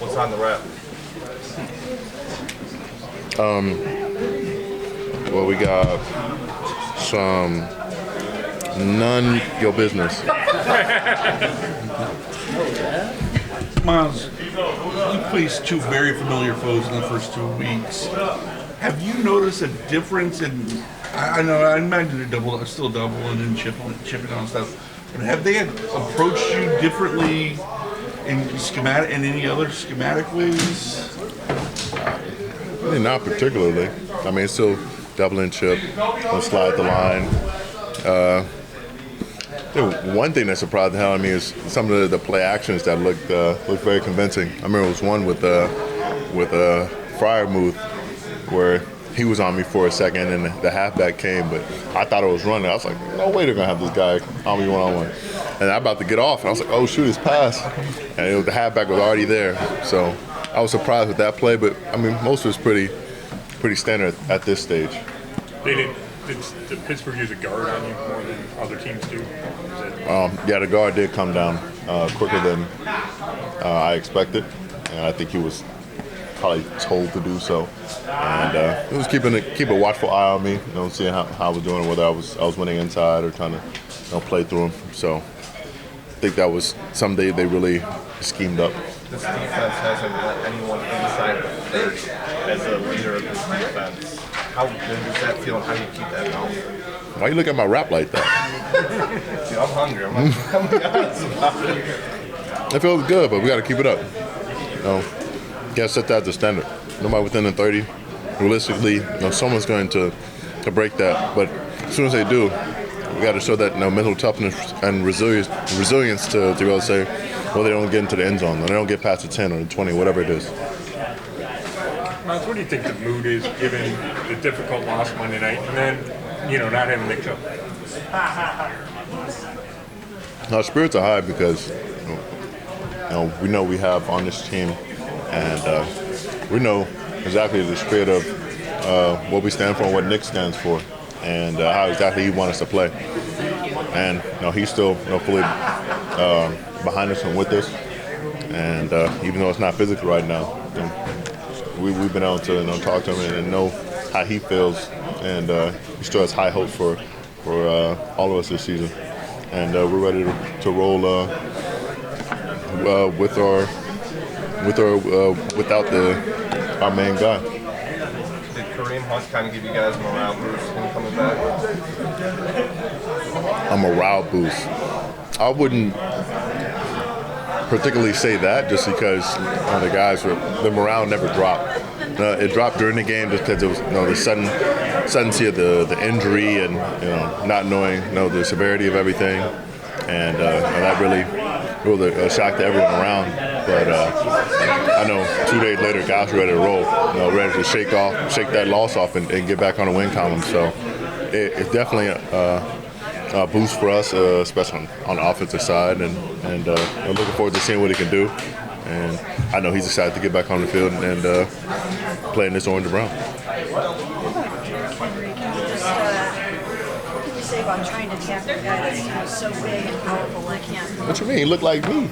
What's on the wrap? Well, we got some none your business. Myles, you faced two very familiar foes in the first 2 weeks. Have you noticed a difference in? I know I imagine they're still doubling and chipping on stuff, but have they approached you differently in any other schematic ways? Really not particularly. I mean, it's still double and chip, and slide the line. One thing that surprised the hell out of me is some of the play actions that looked very convincing. I remember it was one with Fryermuth where he was on me for a second and the halfback came, but I thought it was running. I was like, no way they're going to have this guy on me one-on-one. And I'm about to get off, and I was like, oh, shoot, it's pass. And the halfback was already there. So I was surprised with that play, but, I mean, most of it's pretty standard at this stage. Did Pittsburgh use a guard on you more than other teams do? Yeah, the guard did come down quicker than I expected, and I think he was probably told to do so. And he was keep a watchful eye on me, seeing how I was doing, whether I was winning inside or trying to play through him. So I think that was something they really schemed up. This defense hasn't let anyone inside the 30 as a leader of this defense. How good does that feel, and how do you keep that going? Why you look at my rap like that? Dude, I'm hungry. I'm be honest about it. It feels good, but we got to keep it up. Got to set that as a standard. Nobody within the 30. Realistically, someone's going to break that. But as soon as they do, we got to show that mental toughness and resilience to be able to say, well, they don't get into the end zone, or they don't get past the 10 or the 20, whatever it is. Myles, what do you think the mood is given the difficult loss Monday night and then, not having Nick Chubb? Our spirits are high because we know we have on this team, and we know exactly the spirit of what we stand for and what Nick stands for, and how exactly he wants us to play. And he's still fully behind us and with us, and even though it's not physical right now, we've been able to talk to him and know how he feels, and he still has high hopes for all of us this season, and we're ready to roll without our main guy. Did Kareem Hunt kind of give you guys a morale boost in coming back? A morale boost? I wouldn't particularly say that, just because the morale never dropped. It dropped during the game just because it was the suddency of the injury and not knowing the severity of everything, and that really was a shock to everyone around. But I know 2 days later, guys were ready to roll, ready to shake that loss off and get back on the win column. So it's definitely a boost for us, especially on the offensive side, and I'm looking forward to seeing what he can do. And I know he's excited to get back on the field and play in this orange and brown. What can you say about trying to tackle a guy that's so big and powerful like him? What you mean? He looked like me.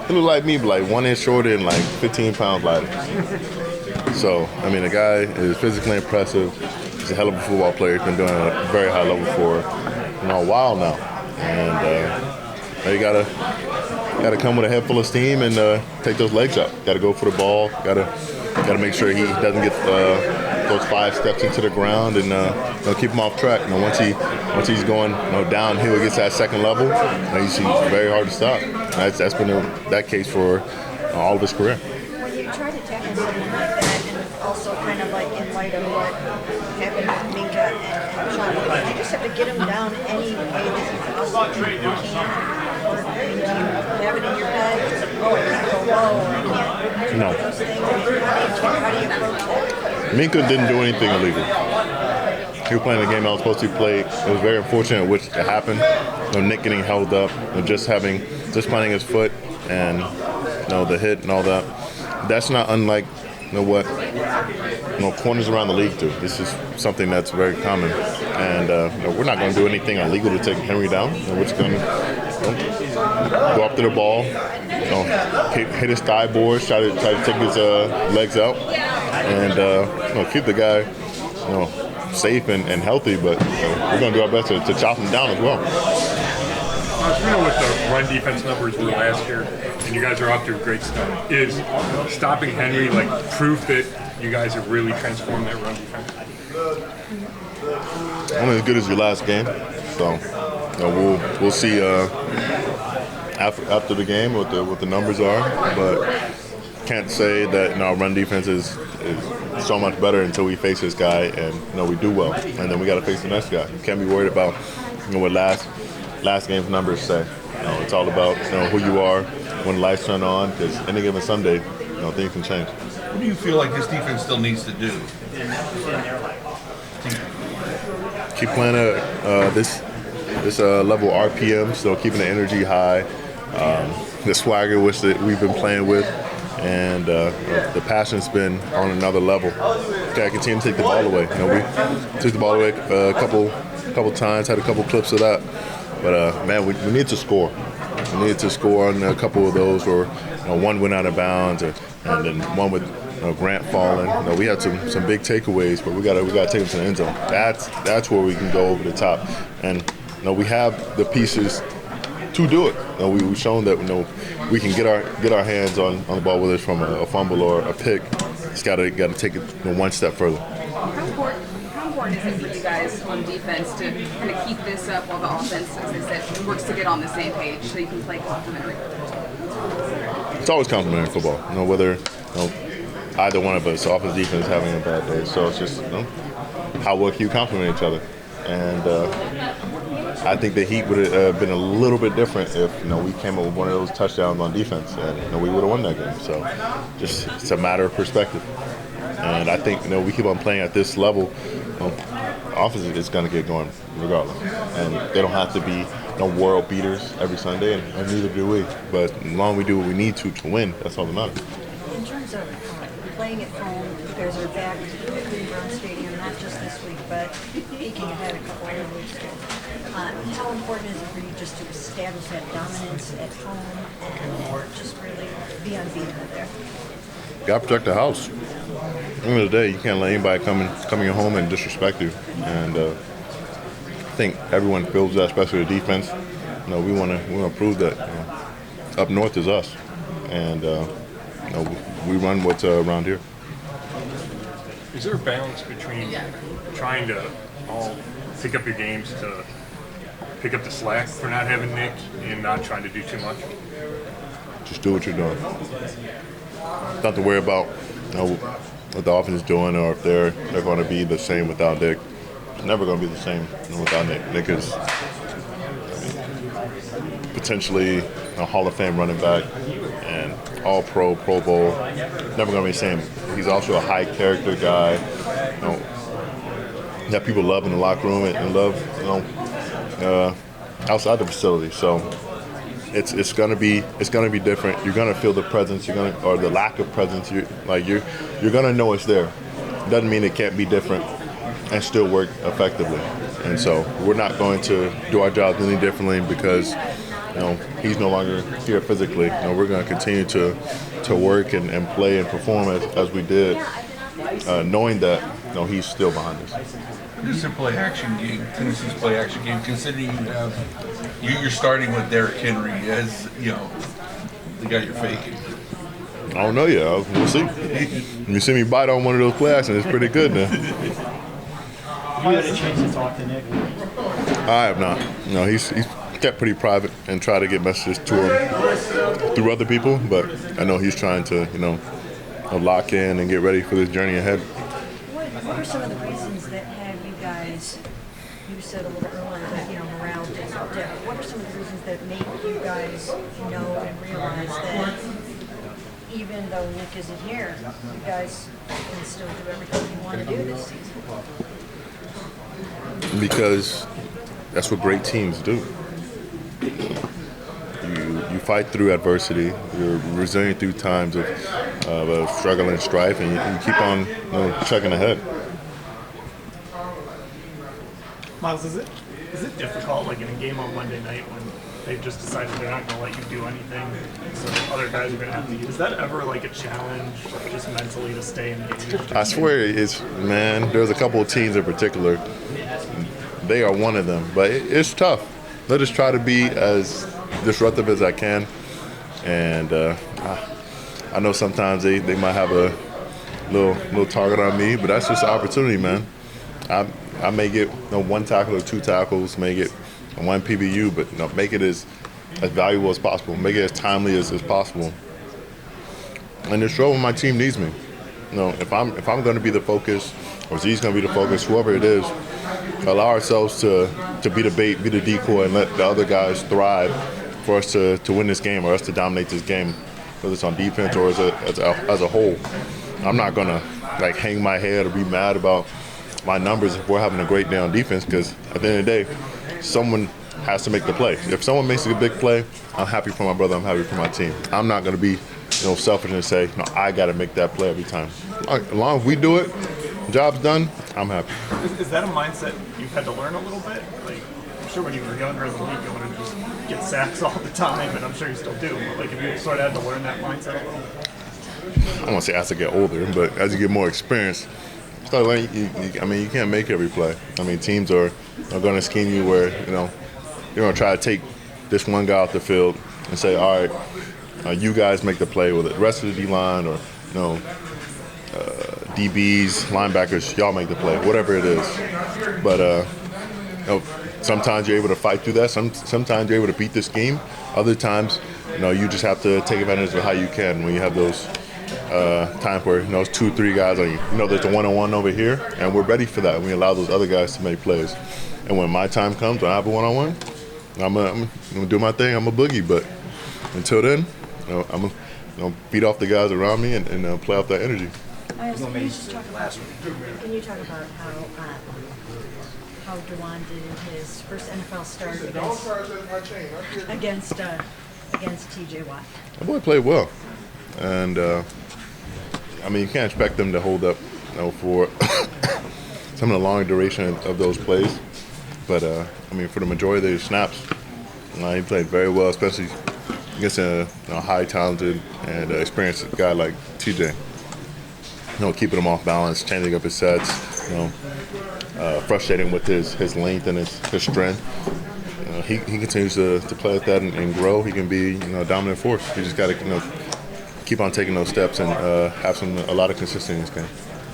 He looked like me, but like 1 inch shorter and like 15 pounds lighter. So, I mean, the guy is physically impressive. He's a hell of a football player. He's been doing it at a very high level for a while now. And you gotta come with a head full of steam and take those legs up. Gotta go for the ball. Gotta make sure he doesn't get those 5 steps into the ground and keep him off track. Once he's going downhill, gets that second level, he's very hard to stop. That's been that case for all of his career. When you try to tackle someone like that, and also kind of like in light of what happened with Minka and Sean, you just have to get him down any way that you possibly can. Or do you have it in your head? Oh, I can't go low, or I can't. No. Those things. How do you approach that? Minka didn't do anything illegal. He was playing the game I was supposed to play. It was very unfortunate which it happened. Nick getting held up, just planting his foot, and the hit and all that. That's not unlike what corners around the league do. This is something that's very common, and we're not going to do anything illegal to take Henry down. We're just going to go after the ball, hit his thigh boards, try to take his legs out, and keep the guy safe and healthy. But we're going to do our best to chop him down as well. You know what the run defense numbers were last year, and you guys are off to a great start. Is stopping Henry like proof that you guys have really transformed that run defense? Only as good as your last game, so we'll see after the game what the numbers are, but can't say that our run defense is so much better until we face this guy and we do well, and then we got to face the next guy. Can't be worried about what last game's numbers say. It's all about who you are when the lights turn on, because any given Sunday, things can change. What do you feel like this defense still needs to do? Keep playing this level RPM, so keeping the energy high, the swagger which we've been playing with, and the passion's been on another level. Gotta continue to take the ball away. We took the ball away a couple times, had a couple clips of that, but man, we need to score. We needed to score on a couple of those, or one went out of bounds, and then one with Grant falling. We had some big takeaways, but we got to take them to the end zone. That's where we can go over the top, and we have the pieces to do it. We've shown that we can get our hands on the ball, whether it's from a fumble or a pick. It's got to take it one step further. How important is it for you guys on defense to kind of keep this up while the offense, as I said, works to get on the same page so you can play complementary? It's always complementary football. Whether either one of us, offense, defense, having a bad day. So it's just how well can you complement each other, and I think the Heat would have been a little bit different if we came up with one of those touchdowns on defense, and we would have won that game. So just it's a matter of perspective, and I think we keep on playing at this level. Offense is going to get going regardless, and they don't have to be world beaters every Sunday, and neither do we. But as long as we do what we need to win, that's all that matters. In terms of playing at home, you guys are back to the Brown Stadium, not just this week, but peeking ahead a couple of weeks ago. How important is it for you just to establish that dominance at home and just really be unbeatable there? Got to protect the house. At the end of the day, you can't let anybody coming home and disrespect you. And I think everyone feels that, especially the defense. We want to prove that up north is us, and we run what's around here. Is there a balance between trying to all pick up your games to pick up the slack for not having Nick and not trying to do too much? Just do what you're doing. Not to worry about what the offense is doing, or if they're going to be the same without Nick. It's never going to be the same without Nick. Nick is potentially a Hall of Fame running back and All-Pro, Pro Bowl. Never going to be the same. He's also a high character guy. That people love in the locker room and love outside the facility. So it's gonna be different. You're gonna feel the presence. Or the lack of presence. You're gonna know it's there. Doesn't mean it can't be different and still work effectively. And so we're not going to do our jobs any differently because he's no longer here physically. We're going to continue to work and play and perform as we did, knowing that he's still behind us. This is a play-action game, Tennessee's play-action game, considering you're starting with Derrick Henry as, the guy you're faking. I don't know yet. We'll see. You see me bite on one of those play actions, it's pretty good now. Have you had a chance to talk to Nick? I have not. He's kept pretty private and tried to get messages to him through other people, but I know he's trying to, lock in and get ready for this journey ahead. What are some of the reasons that have you guys, you said a little earlier that, morale is different. What are some of the reasons that make you guys know and realize that even though Nick isn't here, you guys can still do everything you want to do this season? Because that's what great teams do. You fight through adversity. You're resilient through times of struggle and strife, and you keep on chugging ahead. Myles, is it difficult, like in a game on Monday night when they've just decided they're not going to let you do anything, so other guys are going to have to. Is that ever like a challenge, just mentally, to stay in the game? I swear it's, man, there's a couple of teams in particular. They are one of them, but it's tough. Let us try to be as disruptive as I can. And I know sometimes they might have a little target on me, but that's just an opportunity, man. I may get one tackle or two tackles, may get one PBU, but make it as valuable as possible, make it as timely as possible. And just show when my team needs me. If I'm going to be the focus, or Z's going to be the focus, whoever it is, allow ourselves to be the bait, be the decoy, and let the other guys thrive for us to win this game or us to dominate this game, whether it's on defense or as a whole. I'm not going to hang my head or be mad about my numbers if we're having a great day on defense, because at the end of the day, someone has to make the play. If someone makes a big play, I'm happy for my brother, I'm happy for my team. I'm not going to be selfish and say, no, I got to make that play every time. As long as we do it, job's done, I'm happy. Is that a mindset you've had to learn a little bit? Like, I'm sure when you were younger in the league, you wanted to just get sacks all the time, and I'm sure you still do. But have you sort of had to learn that mindset a little bit? I don't want to say as I get older, but as you get more experience, you start learning. You can't make every play. Teams are going to scheme you where you're going to try to take this one guy off the field and say, all right, you guys make the play with it. The rest of the D-line or DBs, linebackers, y'all make the play, whatever it is. But sometimes you're able to fight through that. Sometimes you're able to beat the scheme. Other times, you just have to take advantage of how you can when you have those times where those 2-3 guys on you. There's a one-on-one over here, and we're ready for that. We allow those other guys to make plays. And when my time comes, when I have a one-on-one, I'm gonna do my thing. I'm a boogie. But until then, I'm gonna beat off the guys around me and play off that energy. Myles, can you talk about how Dewan did in his first NFL start against T.J. Watt? The boy played well, and you can't expect them to hold up, for some of the long duration of those plays. But for the majority of the snaps, he played very well, especially against a high talented and experienced guy like T.J. Keeping him off balance, changing up his sets, frustrating with his length and his strength. He continues to play with that and grow. He can be a dominant force. You just got to keep on taking those steps and have a lot of consistency in this game.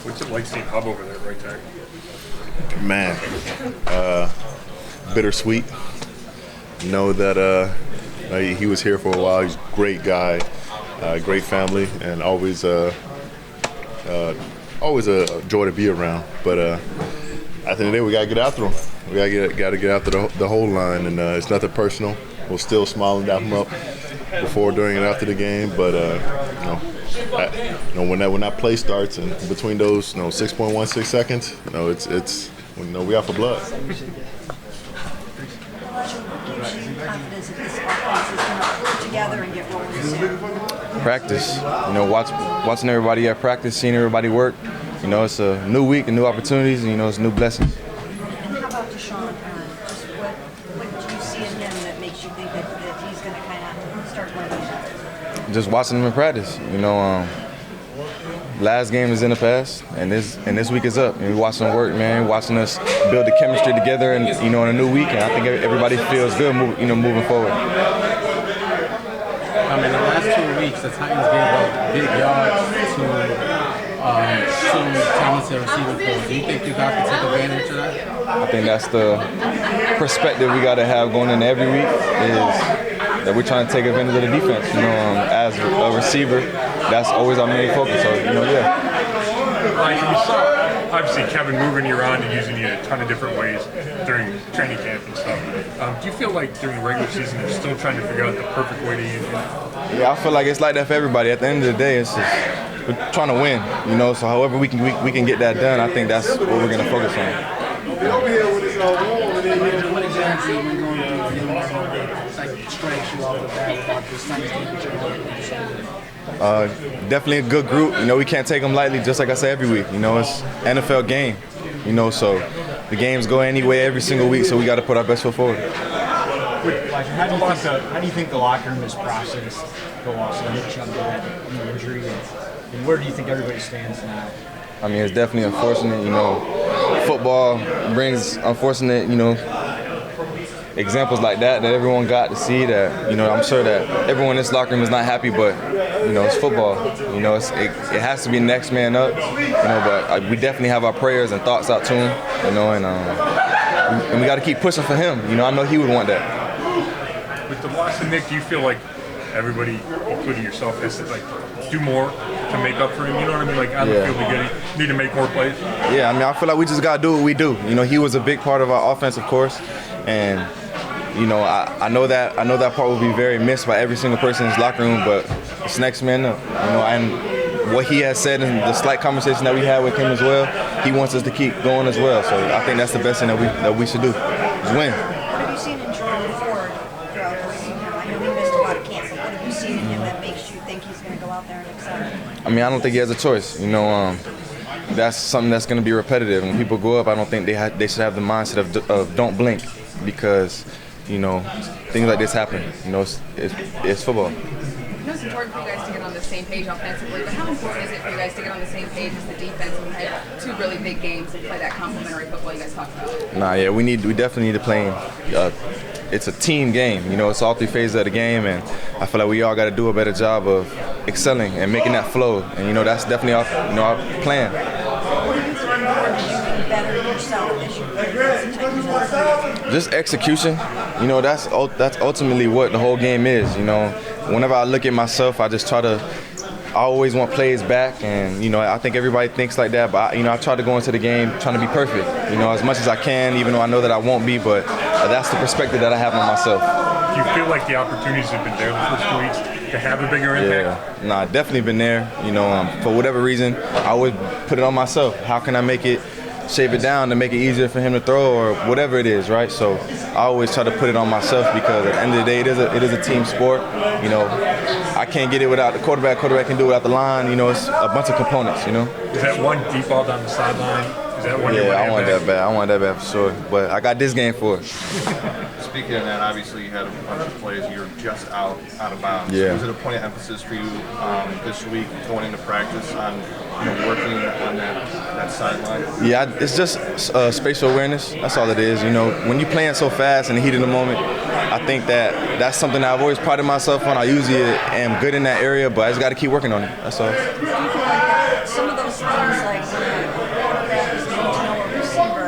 What's it like seeing Hub over there right there? Man, bittersweet. Know that he was here for a while. He's a great guy, great family, and always a joy to be around. But at the end of the day, we gotta get after him. We gotta get after the whole line, and it's nothing personal. We'll still smile and dap him up before, during, and after the game. But when that play starts, and between those 6.16 seconds, it's we out for blood. Confidence that this offense is going to pull together and get rolling soon? Practice. Watching everybody at practice, seeing everybody work. It's a new week and new opportunities, and it's new blessings. And how about Deshaun? Just what do you see in him that makes you think that he's going to kind of start learning that? Just watching him in practice. Last game is in the past, and this week is up. And we're watching them work, man. Watching us build the chemistry together, and in a new week. And I think everybody feels good, moving forward. In the last 2 weeks, the Titans gave up big yards to two talented receiving players. Do you think you guys can take advantage of that? I think that's the perspective we got to have going into every week, is that we're trying to take advantage of the defense. As a receiver, that's always our main focus. So, yeah. Ryan, you saw obviously Kevin moving you around and using you a ton of different ways during training camp and stuff. Do you feel like during the regular season you're still trying to figure out the perfect way to use it? Yeah, I feel like it's like that for everybody. At the end of the day, it's just we're trying to win. So however we can get that done, I think that's what we're going to focus on. What exactly are we going to do strikes you off the bat about this Titans? Definitely a good group. We can't take them lightly, just like I say every week. It's NFL game. So the games go anyway every single week, so we got to put our best foot forward. Roger, how do you think the locker room has processed the loss of Nick Chubb to that knee injury, and where do you think everybody stands now? I mean, it's definitely unfortunate. Football brings unfortunate, examples like that everyone got to see. That I'm sure that everyone in this locker room is not happy, but it's football. It has to be next man up. But we definitely have our prayers and thoughts out to him. And we got to keep pushing for him. I know he would want that. With the loss of Nick, do you feel like everybody, including yourself, has to do more to make up for him? You know what I mean? Out of the field, we need to make more plays. Yeah, I mean, I feel like we just got to do what we do. He was a big part of our offense, of course, and I know that part will be very missed by every single person in his locker room. But it's next man up. And what he has said in the slight conversation that we had with him as well, he wants us to keep going as well. So I think that's the best thing that we should do, is win. What have you seen in Jordan Ford throughout the season? I know he missed a lot of camp, but what have you seen in him that makes you think he's going to go out there and excel? I mean, I don't think he has a choice. That's something that's going to be repetitive. When people go up, I don't think they should have the mindset of don't blink, because things like this happen. It's football. I know it's important for you guys to get on the same page offensively, but how important is it for you guys to get on the same page as the defense and have two really big games and play that complementary football you guys talked about? We definitely need to play. It's a team game. It's all three phases of the game, and I feel like we all got to do a better job of excelling and making that flow. And that's definitely our plan. What do you think more to do better yourself as you play against the Titans? Just execution. That's ultimately what the whole game is. Whenever I look at myself, I always want plays back, and I think everybody thinks like that. But I try to go into the game trying to be perfect, as much as I can, even though I know that I won't be. But that's the perspective that I have on myself. Do you feel like the opportunities have been there the first 2 weeks to have a bigger impact? Yeah, definitely been there. For whatever reason, I always put it on myself. How can I make it? Shave it down to make it easier for him to throw, or whatever it is, right? So I always try to put it on myself, because at the end of the day, it is a team sport. I can't get it without the quarterback. Quarterback can do it without the line. It's a bunch of components. Is that one deep ball down the sideline? Is that one? Yeah, I want that bad. I want that bad for sure. But I got this game for it. Speaking of that, obviously you had a bunch of plays. You were just out of bounds. Yeah. Was it a point of emphasis for you this week going into practice on working on that sideline? Yeah, it's just spatial awareness. That's all it is. When you're playing so fast in the heat of the moment, I think that's something that I've always prided myself on. I usually am good in that area, but I just got to keep working on it. That's all. Do you feel like some of those things, like quarterback is getting to know a receiver,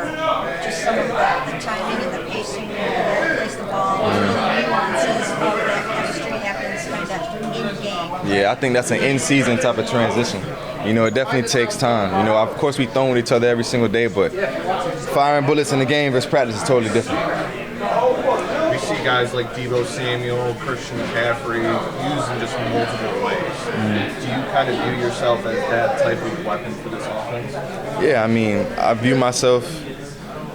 just some of the timing and the pacing, where to place the ball, the nuances of that chemistry happens kind of in game? Yeah, I think that's an in-season type of transition. It definitely takes time. Of course we throw with each other every single day, but firing bullets in the game versus practice is totally different. We see guys like Deebo Samuel, Christian McCaffrey used in just multiple ways. Do you kind of view yourself as that type of weapon for this offense? Yeah, I mean, I view myself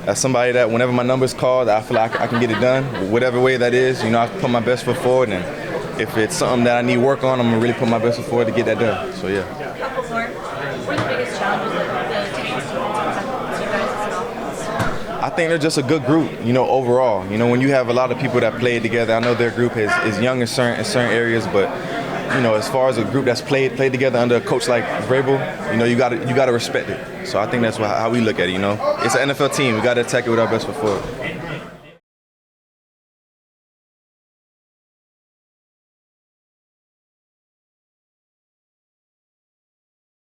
as somebody that whenever my number's called, I feel like I can get it done, whatever way that is. I put my best foot forward, and if it's something that I need work on, I'm going to really put my best foot forward to get that done. So, yeah. What are the biggest challenges that the Titans defense you guys as an offense? I think they're just a good group, overall. When you have a lot of people that play together, I know their group is young in certain areas, but as far as a group that's played together under a coach like Vrabel, you got to respect it. So I think that's how we look at it. It's an NFL team. We got to attack it with our best foot forward.